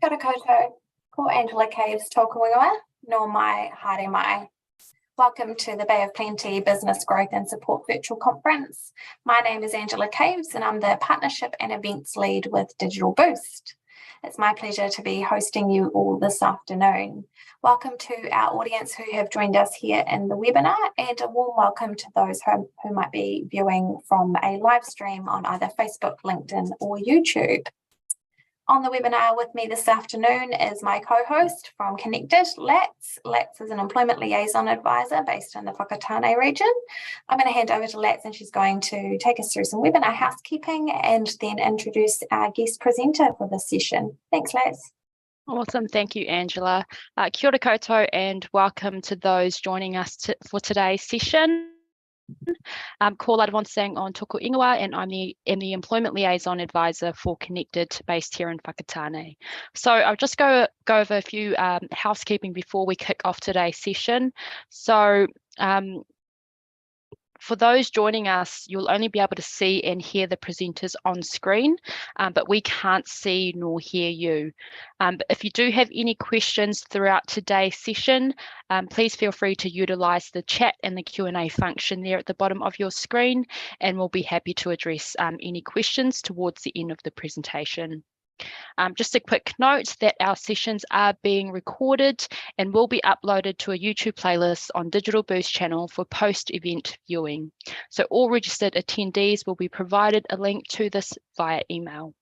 Kia ora koutou, ko Angela Caves tōku ingoa, nō mai haere mai. Welcome to the Bay of Plenty Business Growth and Support Virtual Conference. My name is Angela Caves and I'm the Partnership and Events Lead with Digital Boost. It's my pleasure to be hosting you all this afternoon. Welcome to our audience who have joined us here in the webinar, and a warm welcome to those who might be viewing from a live stream on either Facebook, LinkedIn or YouTube. On the webinar with me this afternoon is my co-host from Connected, Lats. Lats is an employment liaison advisor based in the Whakatane region. I'm going to hand over to Lats and she's going to take us through some webinar housekeeping and then introduce our guest presenter for this session. Thanks, Lats. Awesome, thank you, Angela. Kia ora koutou and welcome to those joining us for today's session. Ko Ladwonsang on Tōku Ingoa, and I'm the Employment Liaison Advisor for Connected, based here in Whakatane. So I'll just go over a few housekeeping before we kick off today's session. So for those joining us, you'll only be able to see and hear the presenters on screen, but we can't see nor hear you. But if you do have any questions throughout today's session, please feel free to utilise the chat and the Q&A function there at the bottom of your screen, and we'll be happy to address any questions towards the end of the presentation. Just a quick note that our sessions are being recorded and will be uploaded to a YouTube playlist on Digital Boost channel for post-event viewing. So all registered attendees will be provided a link to this via email.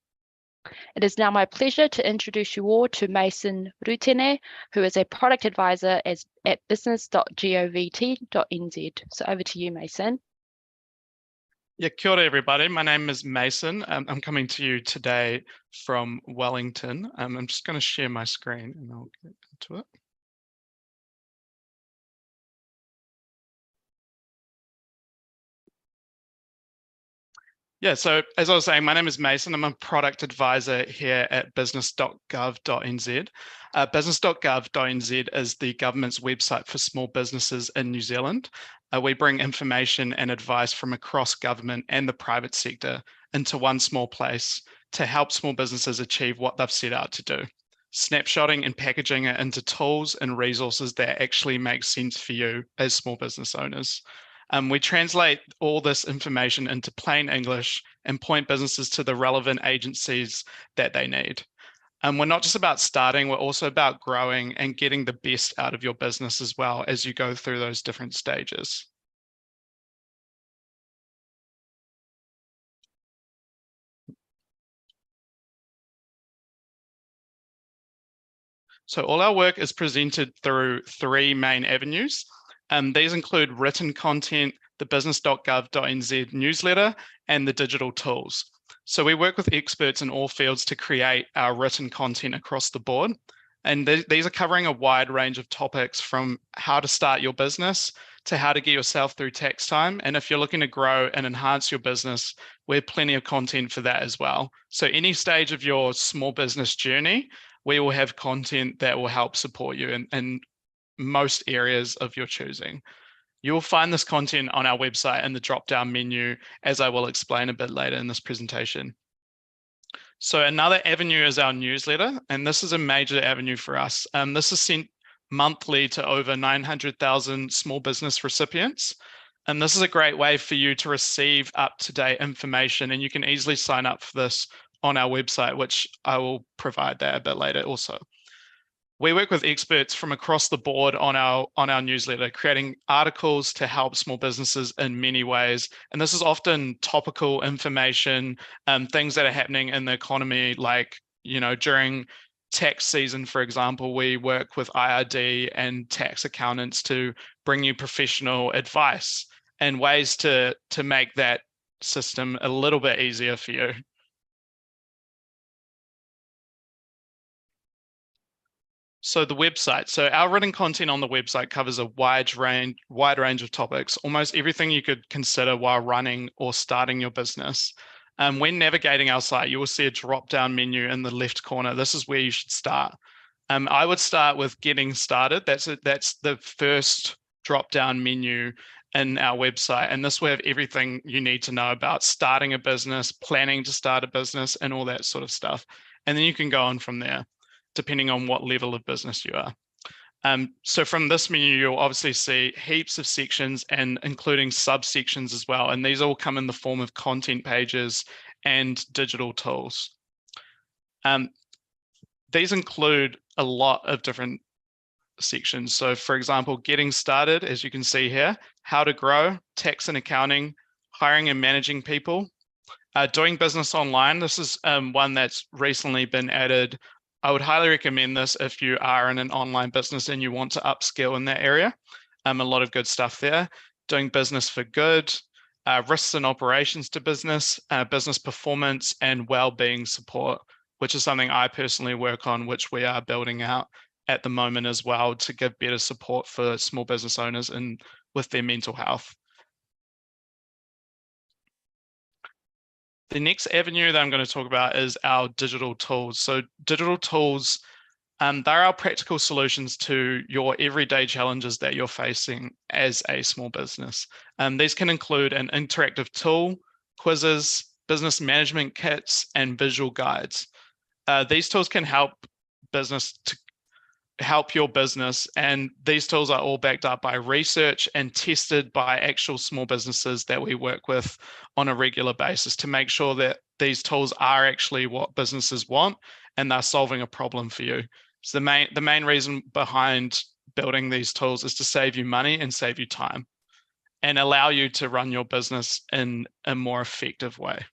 It is now my pleasure to introduce you all to Mason Rutene, who is a product advisor at business.govt.nz. So over to you, Mason. Yeah, kia ora everybody. My name is Mason. I'm coming to you today from Wellington. I'm just going to share my screen and I'll get into it. Yeah, so as I was saying, my name is Mason. I'm a product advisor here at business.gov.nz. Business.gov.nz is the government's website for small businesses in New Zealand. We bring information and advice from across government and the private sector into one small place to help small businesses achieve what they've set out to do. Snapshotting and packaging it into tools and resources that actually make sense for you as small business owners. We translate all this information into plain English and point businesses to the relevant agencies that they need. We're not just about starting, we're also about growing and getting the best out of your business as well as you go through those different stages. So all our work is presented through three main avenues. These include written content, the business.gov.nz newsletter, and the digital tools. So we work with experts in all fields to create our written content across the board. And these are covering a wide range of topics, from how to start your business to how to get yourself through tax time. And if you're looking to grow and enhance your business, we have plenty of content for that as well. So any stage of your small business journey, we will have content that will help support you in most areas of your choosing. You will find this content on our website in the drop-down menu, as I will explain a bit later in this presentation. So another avenue is our newsletter, and this is a major avenue for us. This is sent monthly to over 900,000 small business recipients. And this is a great way for you to receive up-to-date information, and you can easily sign up for this on our website, which I will provide that a bit later also. We work with experts from across the board on our newsletter, creating articles to help small businesses in many ways. And this is often topical information, things that are happening in the economy, like, during tax season, for example, we work with IRD and tax accountants to bring you professional advice and ways to make that system a little bit easier for you. So the website. So our written content on the website covers a wide range of topics, almost everything you could consider while running or starting your business. When navigating our site, you will see a drop-down menu in the left corner. This is where you should start. I would start with getting started. That's the first drop-down menu in our website. And this will have everything you need to know about starting a business, planning to start a business, and all that sort of stuff. And then you can go on from there. depending on what level of business you are. So from this menu, you'll obviously see heaps of sections and including subsections as well. And these all come in the form of content pages and digital tools. These include a lot of different sections. So for example, getting started, as you can see here, how to grow, tax and accounting, hiring and managing people, doing business online. This is one that's recently been added. I would highly recommend this if you are in an online business and you want to upskill in that area. A lot of good stuff there. Doing business for good, risks and operations to business, business performance, and well-being support, which is something I personally work on, which we are building out at the moment as well to give better support for small business owners and with their mental health. The next avenue that I'm going to talk about is our digital tools. So digital tools, they're our practical solutions to your everyday challenges that you're facing as a small business. These can include an interactive tool, quizzes, business management kits, and visual guides. These tools can help your business, and these tools are all backed up by research and tested by actual small businesses that we work with on a regular basis to make sure that these tools are actually what businesses want and they're solving a problem for you. So the main reason behind building these tools is to save you money and save you time and allow you to run your business in a more effective way.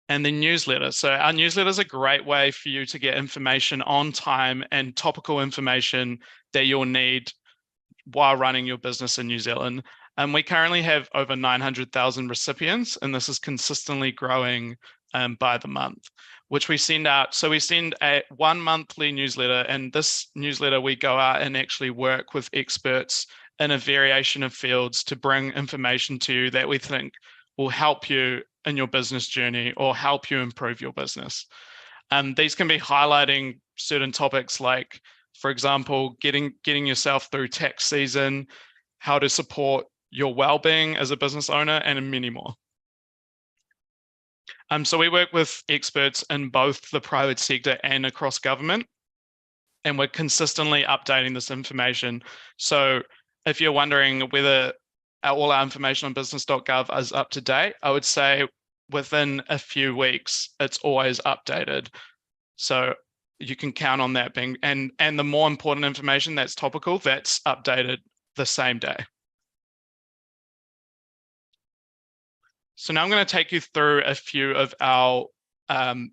And the newsletter. So our newsletter is a great way for you to get information on time and topical information that you'll need while running your business in New Zealand. And we currently have over 900,000 recipients, and this is consistently growing by the month, which we send out. So we send one monthly newsletter, and this newsletter we go out and actually work with experts in a variation of fields to bring information to you that we think will help you in your business journey or help you improve your business. These can be highlighting certain topics like, for example, getting yourself through tax season, how to support your well-being as a business owner, and many more. So we work with experts in both the private sector and across government, and we're consistently updating this information. So if you're wondering whether all our information on business.gov is up to date, I would say within a few weeks, it's always updated. So you can count on that being, and the more important information that's topical, that's updated the same day. So now I'm going to take you through a few of our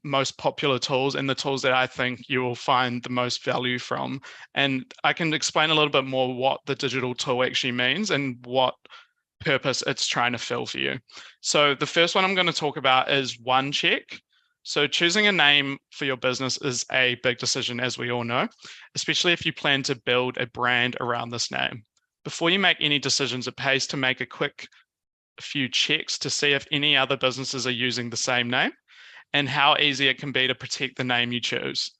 most popular tools and the tools that I think you will find the most value from. And I can explain a little bit more what the digital tool actually means and what purpose it's trying to fill for you. So the first one I'm going to talk about is OneCheck. So choosing a name for your business is a big decision, as we all know, especially if you plan to build a brand around this name. Before you make any decisions, it pays to make a quick few checks to see if any other businesses are using the same name and how easy it can be to protect the name you choose.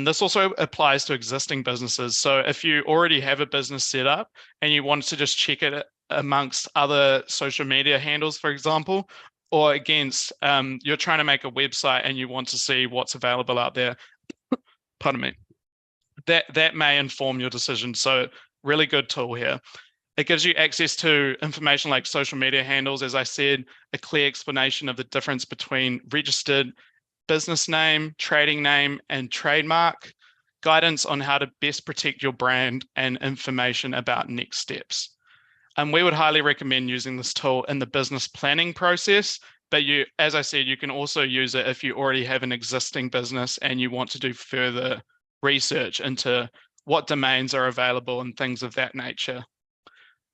This also applies to existing businesses. So if you already have a business set up and you want to just check it amongst other social media handles, for example, or against, you're trying to make a website and you want to see what's available out there, pardon me, that may inform your decision. So really good tool here. It gives you access to information like social media handles, as I said, a clear explanation of the difference between registered business name, trading name, and trademark, guidance on how to best protect your brand, and information about next steps. And we would highly recommend using this tool in the business planning process, but as I said, you can also use it if you already have an existing business and you want to do further research into what domains are available and things of that nature.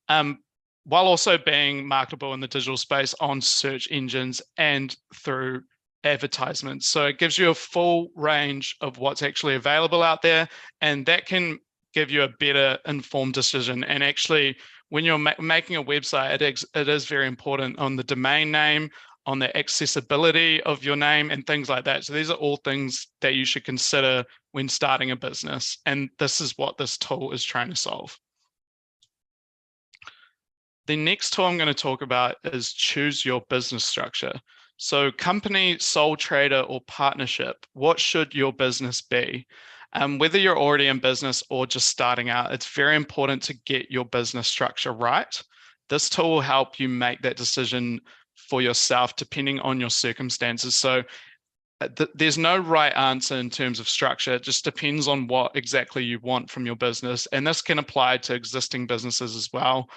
While also being marketable in the digital space on search engines and through advertisements. So it gives you a full range of what's actually available out there, and that can give you a better informed decision. And actually, when you're making a website, it is very important on the domain name, on the accessibility of your name and things like that. So these are all things that you should consider when starting a business. And this is what this tool is trying to solve. The next tool I'm going to talk about is choose your business structure. So company, sole trader, or partnership, what should your business be? Whether you're already in business or just starting out, it's very important to get your business structure right. This tool will help you make that decision for yourself depending on your circumstances. So there's no right answer in terms of structure. It just depends on what exactly you want from your business. And this can apply to existing businesses as well.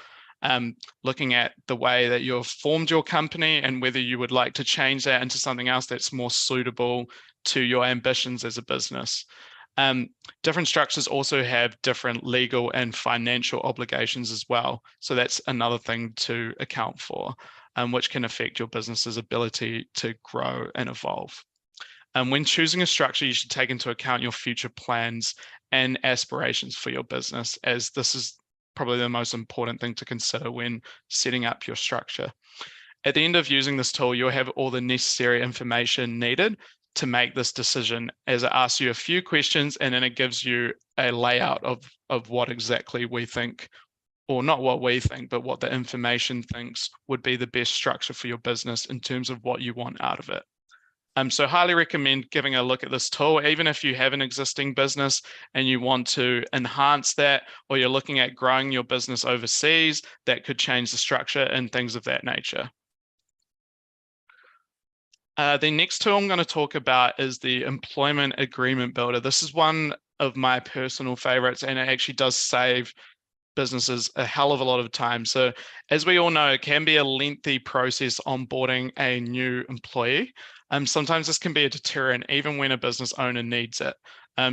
Looking at the way that you've formed your company and whether you would like to change that into something else that's more suitable to your ambitions as a business. Different structures also have different legal and financial obligations as well. So that's another thing to account for, which can affect your business's ability to grow and evolve. When choosing a structure, you should take into account your future plans and aspirations for your business, as this is probably the most important thing to consider when setting up your structure. At the end of using this tool, you'll have all the necessary information needed to make this decision, as it asks you a few questions and then it gives you a layout of what exactly we think, or not what we think, but what the information thinks would be the best structure for your business in terms of what you want out of it. So highly recommend giving a look at this tool, even if you have an existing business and you want to enhance that, or you're looking at growing your business overseas, that could change the structure and things of that nature. The next tool I'm going to talk about is the Employment Agreement Builder. This is one of my personal favorites, and it actually does save businesses a hell of a lot of time. So as we all know, it can be a lengthy process onboarding a new employee. Sometimes this can be a deterrent even when a business owner needs it,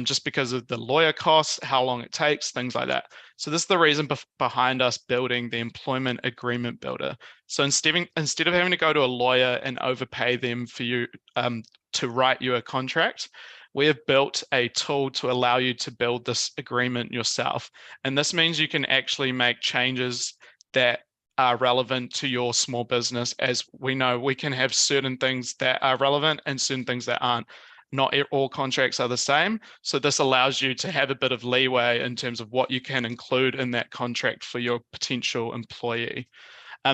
just because of the lawyer costs, how long it takes, things like that. So this is the reason behind us building the Employment Agreement Builder. So instead of having to go to a lawyer and overpay them for you to write you a contract, we have built a tool to allow you to build this agreement yourself. And this means you can actually make changes that are relevant to your small business. As we know, we can have certain things that are relevant and certain things that aren't. Not all contracts are the same. So this allows you to have a bit of leeway in terms of what you can include in that contract for your potential employee.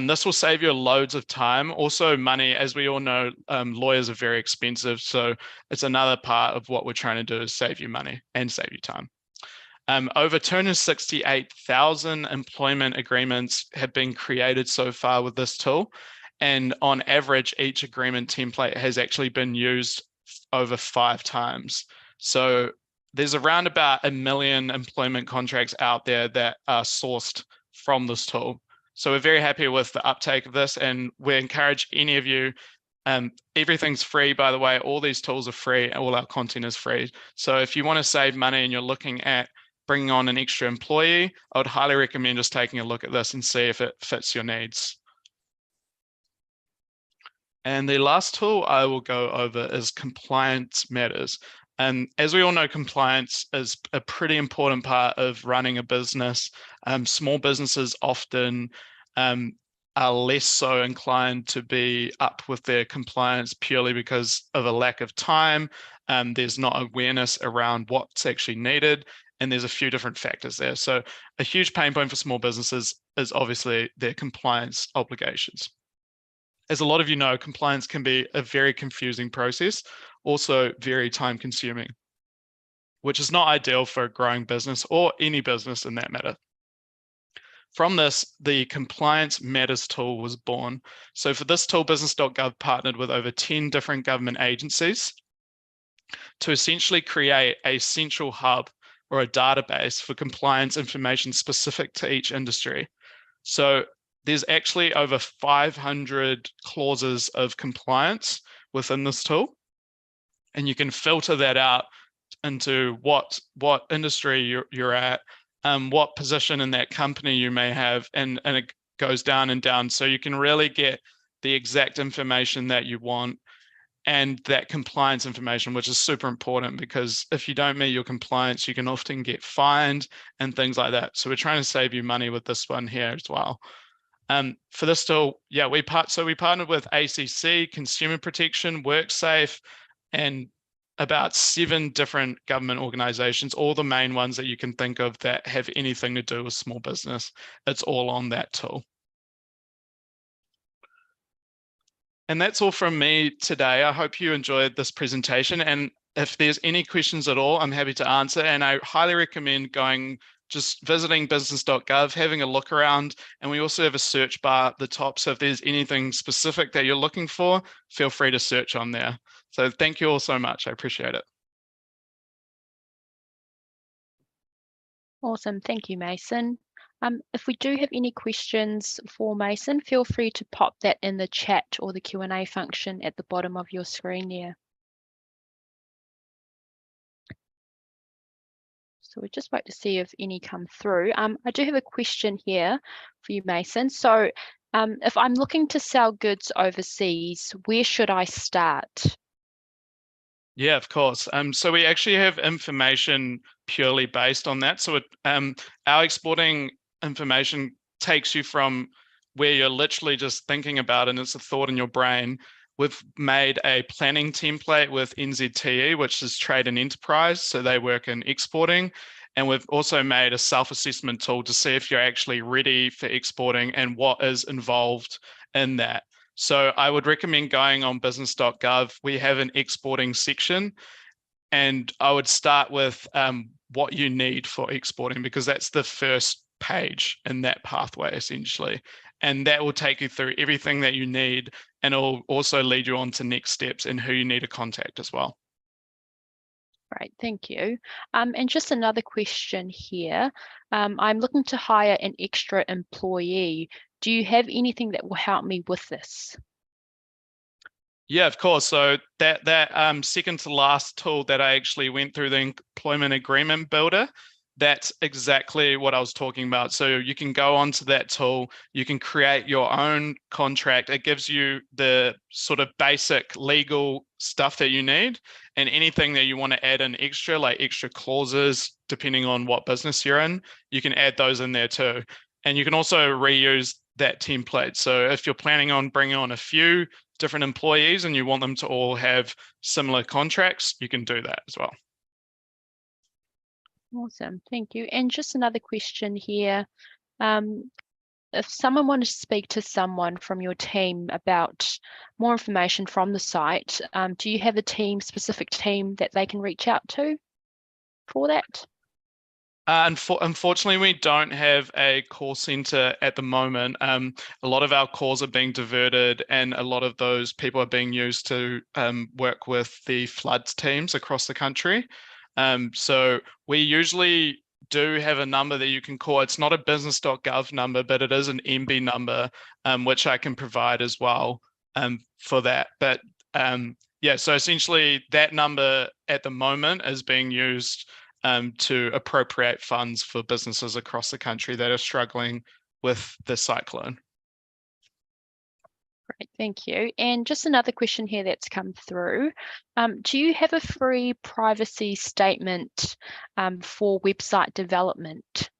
This will save you loads of time, also money. As we all know, lawyers are very expensive. So it's another part of what we're trying to do is save you money and save you time. Over 268,000 employment agreements have been created so far with this tool. And on average, each agreement template has actually been used over 5 times. So there's around about 1 million employment contracts out there that are sourced from this tool. So we're very happy with the uptake of this, and we encourage any of you, everything's free, by the way, all these tools are free, all our content is free. So if you want to save money and you're looking at bringing on an extra employee, I would highly recommend just taking a look at this and see if it fits your needs. And the last tool I will go over is Compliance Matters. And as we all know, compliance is a pretty important part of running a business. Small businesses often are less so inclined to be up with their compliance purely because of a lack of time. There's not awareness around what's actually needed, and there's a few different factors there. So a huge pain point for small businesses is obviously their compliance obligations. As a lot of you know, compliance can be a very confusing process, also very time consuming, which is not ideal for a growing business or any business in that matter. From this, the Compliance Matters tool was born. So for this tool, business.gov partnered with over 10 different government agencies to essentially create a central hub or a database for compliance information specific to each industry. So there's actually over 500 clauses of compliance within this tool, and you can filter that out into what industry you're at, what position in that company you may have, and it goes down and down. So you can really get the exact information that you want and that compliance information, which is super important, because if you don't meet your compliance, you can often get fined and things like that. So we're trying to save you money with this one here as well. For this tool, yeah, we partnered with ACC, Consumer Protection, WorkSafe, and about 7 different government organizations, all the main ones that you can think of that have anything to do with small business. It's all on that tool. And that's all from me today. I hope you enjoyed this presentation. And if there's any questions at all, I'm happy to answer. And I highly recommend just visiting business.gov, having a look around. And we also have a search bar at the top. So if there's anything specific that you're looking for, feel free to search on there. So thank you all so much. I appreciate it. Awesome. Thank you, Mason. If we do have any questions for Mason, feel free to pop that in the chat or the Q&A function at the bottom of your screen there. So we just wait to see if any come through. I do have a question here for you, Mason. So if I'm looking to sell goods overseas, where should I start? Yeah, of course. So we actually have information purely based on that. So our exporting information takes you from where you're literally just thinking about it and it's a thought in your brain. We've made a planning template with NZTE, which is Trade and Enterprise. So they work in exporting. And we've also made a self-assessment tool to see if you're actually ready for exporting and what is involved in that. So I would recommend going on business.gov. We have an exporting section, and I would start with what you need for exporting, because that's the first page in that pathway essentially. And that will take you through everything that you need, and it'll also lead you on to next steps and who you need to contact as well. Great, thank you. And just another question here. I'm looking to hire an extra employee. Do you have anything that will help me with this? Yeah, of course. So that second to last tool that I actually went through, the employment agreement builder, that's exactly what I was talking about. So you can go onto that tool, you can create your own contract. It gives you the sort of basic legal stuff that you need, and anything that you want to add in extra, like extra clauses, depending on what business you're in, you can add those in there too. And you can also reuse that template. So if you're planning on bringing on a few different employees and you want them to all have similar contracts, you can do that as well. Awesome, thank you. And just another question here. If someone wanted to speak to someone from your team about more information from the site, do you have a specific team that they can reach out to for that? Unfortunately, we don't have a call center at the moment. A lot of our calls are being diverted, and a lot of those people are being used to work with the floods teams across the country. So we usually do have a number that you can call. It's not a business.gov number, but it is an MB number, which I can provide as well for that. But yeah, so essentially that number at the moment is being used to appropriate funds for businesses across the country that are struggling with the cyclone. Great, thank you. And just another question here that's come through. Do you have a free privacy statement for website development?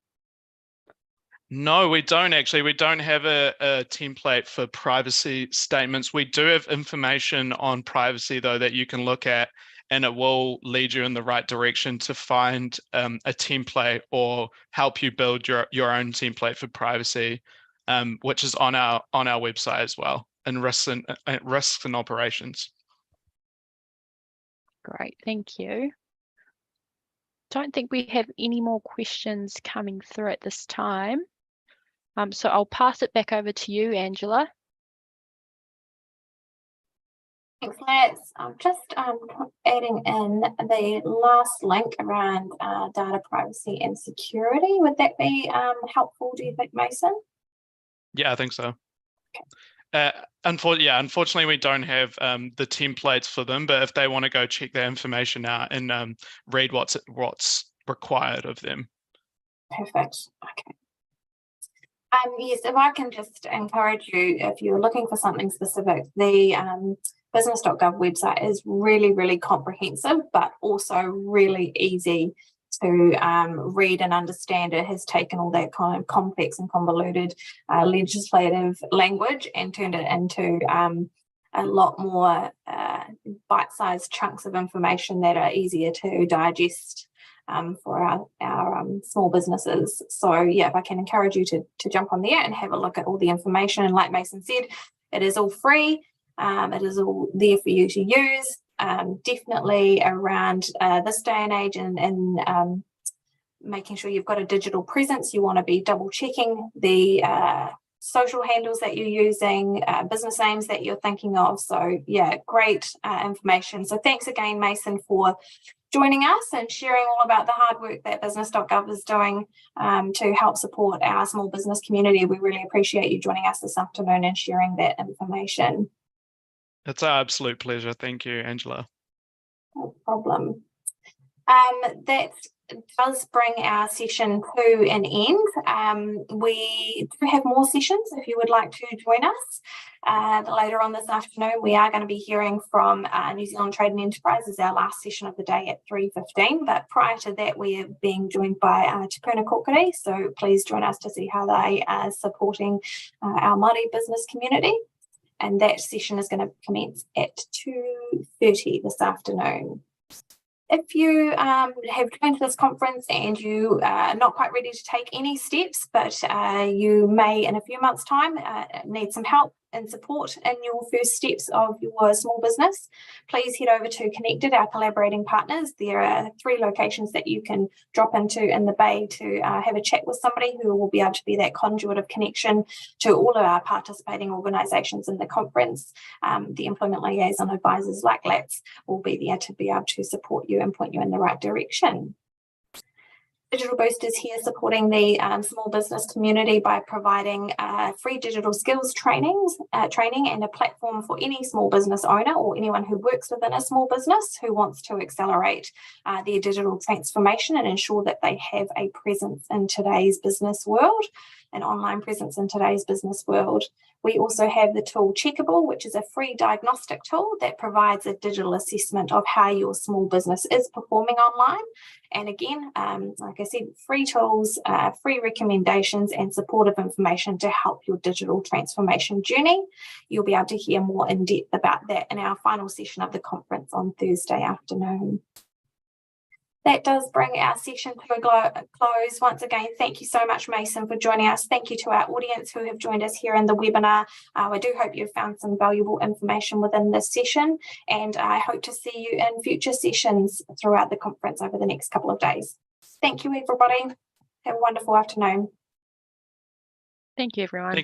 No, we don't actually. We don't have a template for privacy statements. We do have information on privacy though that you can look at, and it will lead you in the right direction to find a template or help you build your own template for privacy, which is on our website as well, and risks and operations. Great, thank you. Don't think we have any more questions coming through at this time. So I'll pass it back over to you, Angela. Thanks, Lance. I'm just adding in the last link around data privacy and security. Would that be helpful, do you think, Mason? Yeah, I think so. Okay. Unfortunately, we don't have the templates for them, but if they want to go check that information out and read what's required of them. Perfect. Okay. Yes, if I can just encourage you, if you're looking for something specific, the business.gov website is really, really comprehensive, but also really easy to read and understand. It has taken all that kind of complex and convoluted legislative language and turned it into a lot more bite-sized chunks of information that are easier to digest for our small businesses. So yeah, if I can encourage you to jump on there and have a look at all the information. And like Mason said, it is all free. It is all there for you to use. Definitely around this day and age, and making sure you've got a digital presence. You want to be double checking the social handles that you're using, business names that you're thinking of. So yeah, great information. So thanks again, Mason, for joining us and sharing all about the hard work that business.gov is doing to help support our small business community. We really appreciate you joining us this afternoon and sharing that information. It's our absolute pleasure. Thank you, Angela. No problem. That does bring our session to an end. We do have more sessions if you would like to join us. Later on this afternoon, we are going to be hearing from New Zealand Trade and Enterprise as our last session of the day at 3:15. But prior to that, we are being joined by Te Puna Kōkiri. So please join us to see how they are supporting our Māori business community. And that session is going to commence at 2:30 this afternoon. If you have joined this conference and you are not quite ready to take any steps, but you may in a few months' time need some help and support in your first steps of your small business, please head over to Connected, our collaborating partners. There are 3 locations that you can drop into in the Bay to have a chat with somebody who will be able to be that conduit of connection to all of our participating organisations in the conference. The employment liaison advisors like LATS will be there to be able to support you and point you in the right direction. Digital Boost is here supporting the small business community by providing free digital skills training and a platform for any small business owner or anyone who works within a small business who wants to accelerate their digital transformation and ensure that they have a presence in today's business world, an online presence in today's business world. We also have the tool Checkable, which is a free diagnostic tool that provides a digital assessment of how your small business is performing online. And again, like I said, free tools, free recommendations and supportive information to help your digital transformation journey. You'll be able to hear more in depth about that in our final session of the conference on Thursday afternoon. That does bring our session to a close. Once again, thank you so much, Mason, for joining us. Thank you to our audience who have joined us here in the webinar. I do hope you've found some valuable information within this session, and I hope to see you in future sessions throughout the conference over the next couple of days. Thank you, everybody. Have a wonderful afternoon. Thank you, everyone. Thank you.